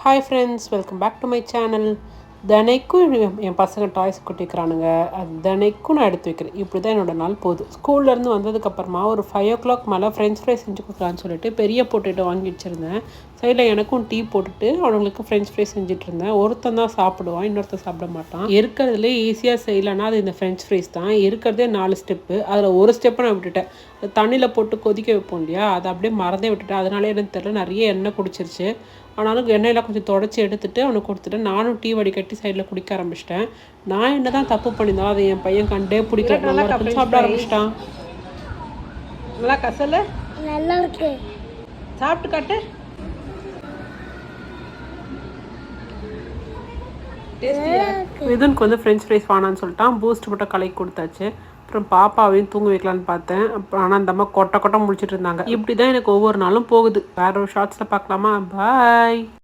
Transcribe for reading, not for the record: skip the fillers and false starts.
Hi friends, welcome back to my channel. தினைக்கும் என் பசங்க டாய்ஸ் கொட்டிக்கிறானுங்க. அது தினைக்கும் நான் எடுத்து வைக்கிறேன். இப்படி தான் என்னோடய நாள் போகுது. ஸ்கூல்லேருந்து வந்ததுக்கப்புறமா ஒரு 5 o'clock மேலே ஃப்ரெஞ்ச் ஃப்ரைஸ் செஞ்சு கொடுக்கலான்னு சொல்லிட்டு பெரிய பொட்டேட்டோ வாங்கி வச்சுருந்தேன். சைடில் எனக்கும் டீ போட்டுட்டு அவங்களுக்கு ஃப்ரெஞ்ச் ஃப்ரைஸ் செஞ்சுட்டு இருந்தேன். ஒருத்தன் தான் சாப்பிடுவான், இன்னொருத்தன் சாப்பிட மாட்டான். இருக்கிறதுலே ஈஸியாக செய்யலைன்னா அது இந்த ஃப்ரெஞ்ச் ஃப்ரைஸ் தான். இருக்கிறதே 4 ஸ்டெப்பு. அதில் ஒரு ஸ்டெப்பை நான் விட்டுட்டேன். தண்ணியில் போட்டு கொதிக்க வைப்போம் இல்லையா, அதை அப்படியே மறந்தே விட்டுட்டேன். அதனாலே எனக்கு தெரியல, நிறைய எண்ணெய் குடிச்சிருச்சு. ஆனாலும் எண்ணெயெல்லாம் கொஞ்சம் தொடச்சி எடுத்துகிட்டு அவனுக்கு கொடுத்துட்டேன். நானும் டீ வடிகட்டி சைடில் குடிக்க ஆரம்பிச்சிட்டேன். நான் என்ன தான் தப்பு பண்ணியிருந்தாலும் அதை என் பையன் கண்டே பிடிக்கல, நல்லா சாப்பிட ஆரம்பிச்சிட்டான். நல்லா கசல நல்லா இருக்கு, சாப்பிட்டு காட்டு. இதுக்கு வந்து ஃப்ரெஞ்ச் ஃப்ரைஸ் வானான்னு சொல்லிட்டான். பூஸ்ட் மட்டும் கலக்கி கொடுத்தாச்சு. அப்புறம் பாப்பாவையும் தூங்க வைக்கலான்னு பார்த்தேன். அப்புறம் ஆனால் அந்த அம்மா கொட்டை முடிச்சுட்டு இருந்தாங்க. இப்படி தான் எனக்கு ஒவ்வொரு நாளும் போகுது. வேற ஒரு ஷார்ட்ஸில் பார்க்கலாமா? பாய்.